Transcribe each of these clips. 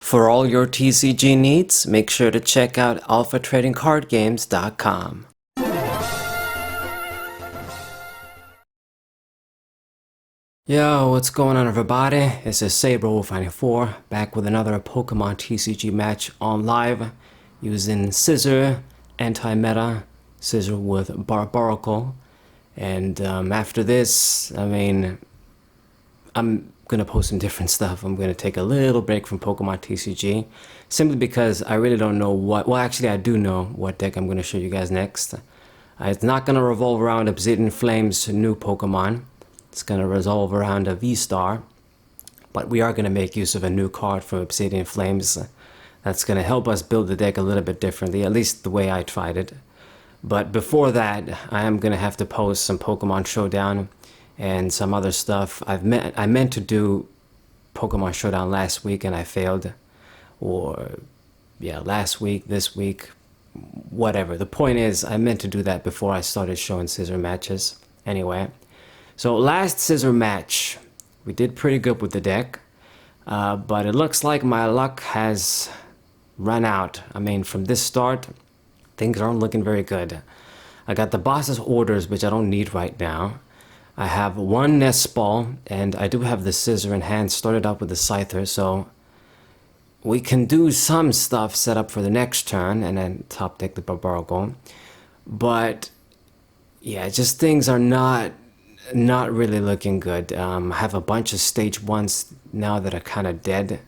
For all your TCG needs, make sure to check out alphatradingcardgames.com. Yo, what's going on everybody? This is Scizor back with another Pokemon TCG match on live using Scizor, anti-meta, Scizor with Barbaracle. And after this, I'm gonna post some different stuff. I'm gonna take a little break from Pokemon TCG simply because I really don't know well, actually I do know what deck I'm gonna show you guys next. It's not gonna revolve around Obsidian Flame's new Pokemon. It's gonna revolve around a VSTAR, but we are gonna make use of a new card from Obsidian Flames that's gonna help us build the deck a little bit differently, at least the way I tried it. But before that, I am gonna have to post some Pokemon Showdown and some other stuff. I meant to do Pokemon Showdown last week and I failed, or yeah, last week, this week, whatever. The point is, I meant to do that before I started showing Scizor matches. Anyway, so last Scizor match, we did pretty good with the deck, but it looks like my luck has run out. I mean, from this start, things aren't looking very good. I got the boss's orders, which I don't need right now. I have one nest ball, and I do have the Scizor in hand, started up with the Scyther, so we can do some stuff set up for the next turn, and then top deck the Barbaracle. But yeah, just things are not really looking good. I have a bunch of stage 1s now that are kind of dead.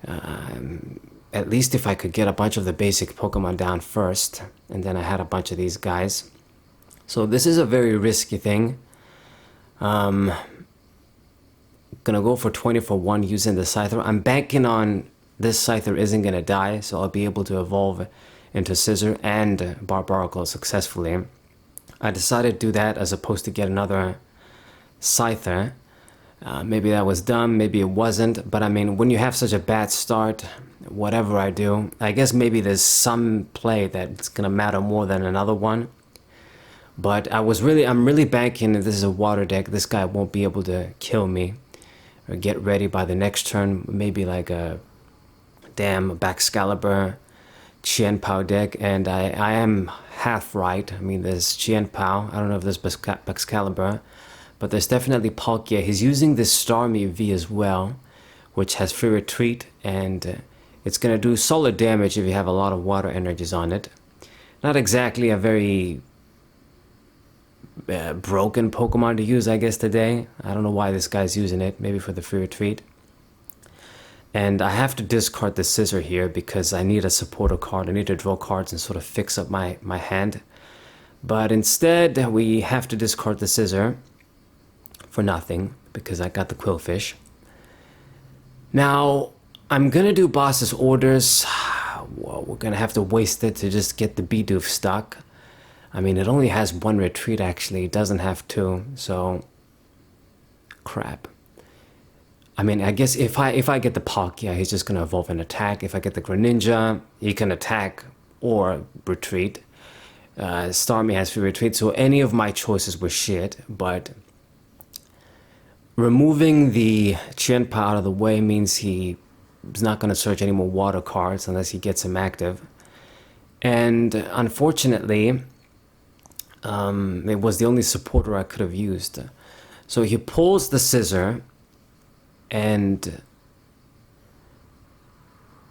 At least if I could get a bunch of the basic Pokemon down first, and then I had a bunch of these guys. So this is a very risky thing. Gonna go for 20 for 1 using the Scyther. I'm banking on this Scyther isn't gonna die, so I'll be able to evolve into Scizor and Barbaracle successfully. I decided to do that as opposed to get another Scyther. Maybe that was dumb, maybe it wasn't, but I mean, when you have such a bad start, whatever I do, I guess maybe there's some play that's gonna matter more than another one. But I'm really banking that this is a water deck. This guy won't be able to kill me or get ready by the next turn. Maybe like a damn Excalibur Chien-Pao deck, and I am half right. I mean, there's Chien-Pao. I don't know if there's Excalibur, but there's definitely Palkia. He's using this Starmie V as well, which has free retreat, and it's gonna do solid damage if you have a lot of water energies on it. Not exactly a very broken Pokemon to use, I guess, today. I don't know why this guy's using it, maybe for the free retreat. And I have to discard the Scizor here because I need a supporter card. I need to draw cards and sort of fix up my hand. But instead, we have to discard the Scizor for nothing because I got the Quillfish. Now, I'm gonna do boss's orders. Well, we're gonna have to waste it to just get the Bidoof stuck. I mean, it only has 1 retreat actually, it doesn't have 2, so crap. I mean, I guess if I get the Palkia, he's just gonna evolve and attack. If I get the Greninja, he can attack or retreat. Starmie has free retreat, so any of my choices were shit, but removing the Chien-Pao out of the way means he's not gonna search any more water cards unless he gets him active. And unfortunately, it was the only supporter I could have used. So he pulls the Scizor, and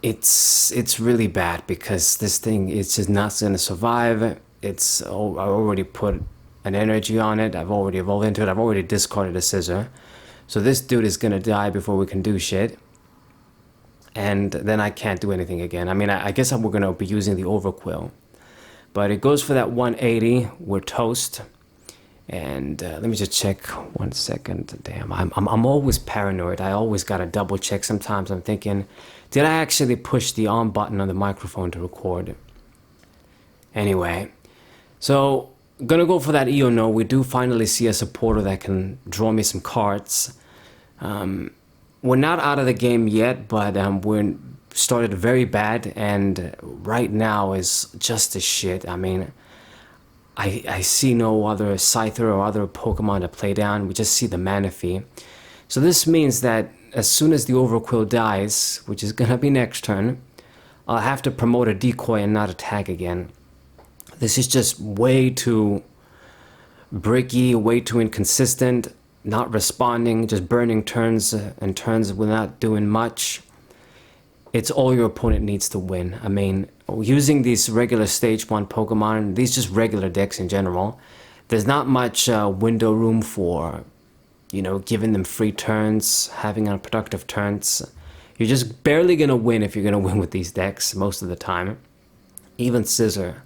it's really bad because this thing is just not going to survive. I already put an energy on it. I've already evolved into it. I've already discarded a Scizor. So this dude is going to die before we can do shit. And then I can't do anything again. I mean, I guess we're going to be using the Overquill. But it goes for that 180. We're toast. And let me just check 1 second. Damn, I'm always paranoid. I always gotta double check. Sometimes I'm thinking, did I actually push the on button on the microphone to record? Anyway, so gonna go for that Eono. We do finally see a supporter that can draw me some cards. We're not out of the game yet, but we're started very bad, and right now is just as shit. I mean, I see no other Scyther or other Pokemon to play down. We just see the Manaphy. So this means that as soon as the Overquill dies, which is gonna be next turn, I'll have to promote a decoy and not attack again. This is just way too bricky, way too inconsistent, not responding, just burning turns and turns without doing much. It's all your opponent needs to win. I mean, using these regular stage 1 Pokemon, these just regular decks in general, there's not much window room for, you know, giving them free turns, having unproductive turns. You're just barely going to win if you're going to win with these decks most of the time. Even Scizor.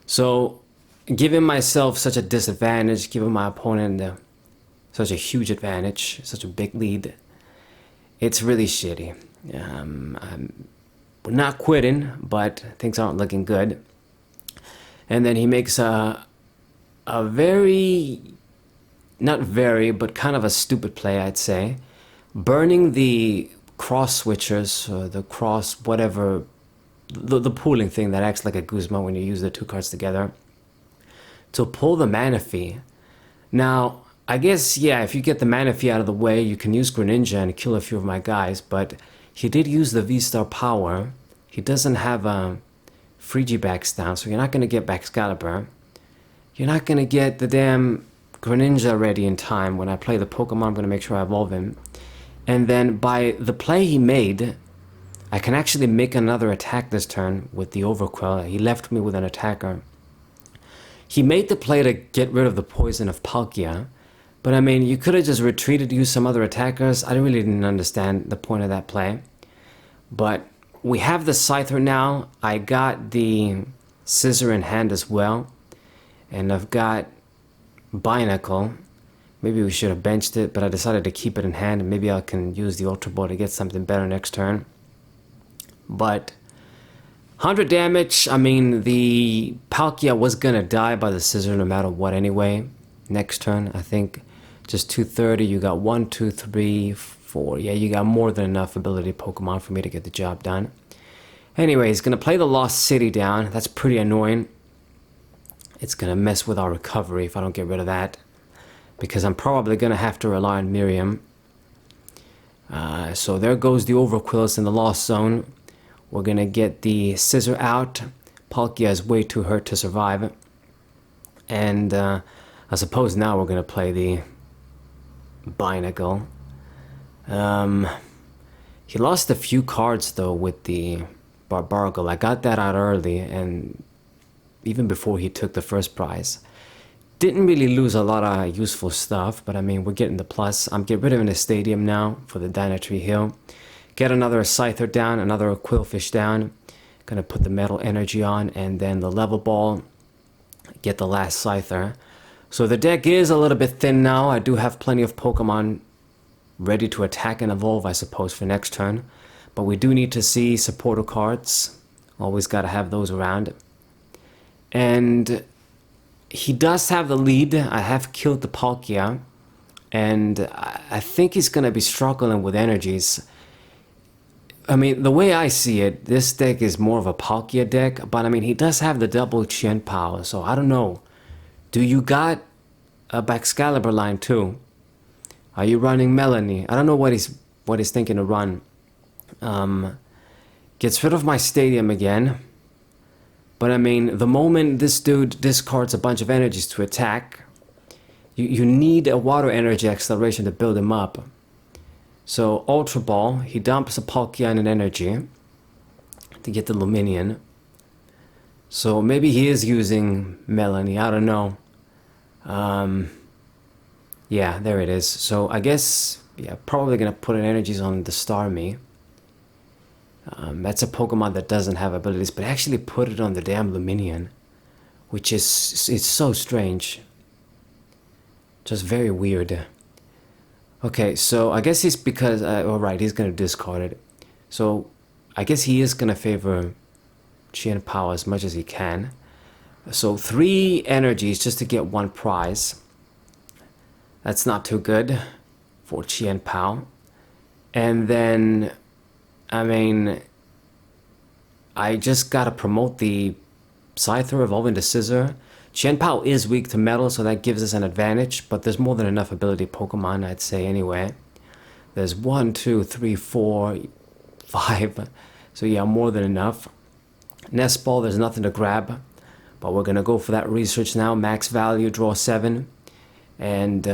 So, giving myself such a disadvantage, giving my opponent such a huge advantage, such a big lead, it's really shitty. I'm not quitting, but things aren't looking good. And then he makes a very, not very, but kind of a stupid play, I'd say. Burning the cross switchers, or the cross whatever, the pooling thing that acts like a Guzma when you use the 2 cards together, to pull the Manaphy. Now, I guess, yeah, if you get the Manaphy out of the way, you can use Greninja and kill a few of my guys, but he did use the V-Star power. He doesn't have a Frigibax down, so you're not going to get Baxcalibur. You're not going to get the damn Greninja ready in time. When I play the Pokemon, I'm going to make sure I evolve him. And then by the play he made, I can actually make another attack this turn with the Overquill. He left me with an attacker. He made the play to get rid of the poison of Palkia. But I mean, you could have just retreated, used some other attackers. I really didn't understand the point of that play. But we have the Scyther now. I got the Scizor in hand as well. And I've got Binacle. Maybe we should have benched it, but I decided to keep it in hand. And maybe I can use the Ultra Ball to get something better next turn. But 100 damage. I mean, the Palkia was going to die by the Scizor no matter what anyway. Next turn, I think. Just 230, you got 1, 2, 3, 4. Yeah, you got more than enough ability Pokemon for me to get the job done. Anyway, he's going to play the Lost City down. That's pretty annoying. It's going to mess with our recovery if I don't get rid of that. Because I'm probably going to have to rely on Miriam. So there goes the Overquills in the Lost Zone. We're going to get the Scizor out. Palkia is way too hurt to survive. And I suppose now we're going to play the Binacle. He lost a few cards though with the Barbaracle. I got that out early, and even before he took the first prize. Didn't really lose a lot of useful stuff, but I mean, we're getting the plus. I'm getting rid of the Stadium now for the Dynatree Hill. Get another Scyther down, another Quillfish down. Gonna put the Metal Energy on, and then the Level Ball. Get the last Scyther. So the deck is a little bit thin now. I do have plenty of Pokemon ready to attack and evolve, I suppose, for next turn. But we do need to see supporter cards. Always got to have those around. And he does have the lead. I have killed the Palkia. And I think he's going to be struggling with energies. I mean, the way I see it, this deck is more of a Palkia deck. But I mean, he does have the double Chien-Pao. So I don't know. Do you got a Baxcalibur line too? Are you running Melanie? I don't know what he's thinking to run. Gets rid of my Stadium again. But I mean, the moment this dude discards a bunch of energies to attack, you need a Water Energy acceleration to build him up. So Ultra Ball, he dumps a Palkia and an energy to get the Luminion. So maybe he is using Melanie, I don't know. Yeah, there it is. So I guess, yeah, probably gonna put an energies on the Starmie. That's a Pokemon that doesn't have abilities, but actually put it on the damn Luminion, which is, it's so strange. Just very weird. Okay, so I guess he's because, alright, he's gonna discard it. So I guess he is gonna favor Chien-Pao as much as he can. So 3 energies just to get 1 prize. That's not too good for Chien-Pao. And then, I mean, I just gotta promote the Scyther evolving to Scizor. Chien-Pao is weak to metal, so that gives us an advantage, but there's more than enough ability Pokemon, I'd say anyway. There's 1, 2, 3, 4, 5. So yeah, more than enough. Nest Ball, there's nothing to grab. But we're going to go for that research now. Max value, draw 7. And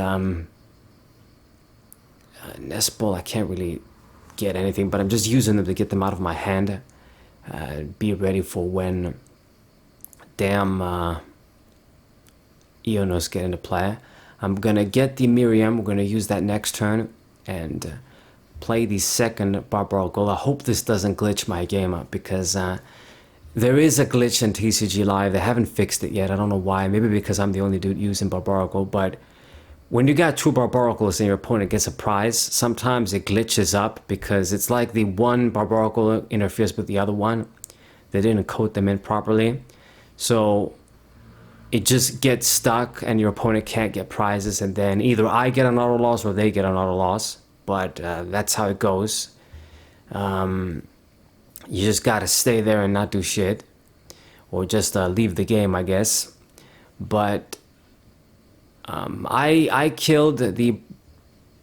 Nest Ball, I can't really get anything, but I'm just using them to get them out of my hand. Be ready for when damn Ionos get into play. I'm going to get the Miriam. We're going to use that next turn and play the second Barbaracle. I hope this doesn't glitch my game up, because there is a glitch in TCG Live. They haven't fixed it yet. I don't know why. Maybe because I'm the only dude using Barbaracle. But when you got 2 Barbaracles and your opponent gets a prize, sometimes it glitches up because it's like the one Barbaracle interferes with the other one. They didn't code them in properly. So it just gets stuck and your opponent can't get prizes. And then either I get an auto loss or they get an auto loss. But that's how it goes. You just gotta stay there and not do shit, or just leave the game, I guess. But I killed the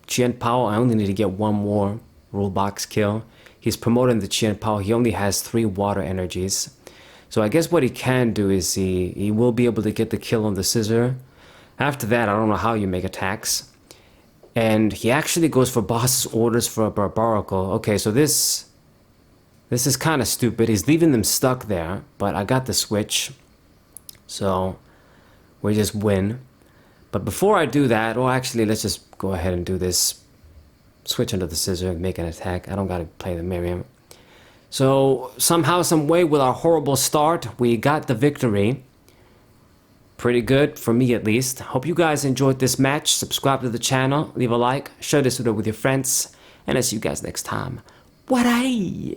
Chien-Pao. I only need to get 1 more rule box kill. He's promoting the Chien-Pao. He only has 3 water energies, so I guess what he can do is he will be able to get the kill on the Scizor. After that, I don't know how you make attacks. And he actually goes for boss's orders for a Barbaracle. Okay, so this is kind of stupid. He's leaving them stuck there, but I got the switch. So we just win. But before I do that, or actually let's just go ahead and do this. Switch into the Scizor, make an attack. I don't gotta play the Miriam. So somehow, some way, with our horrible start, we got the victory. Pretty good, for me at least. Hope you guys enjoyed this match. Subscribe to the channel, leave a like, share this video with your friends, and I'll see you guys next time. What I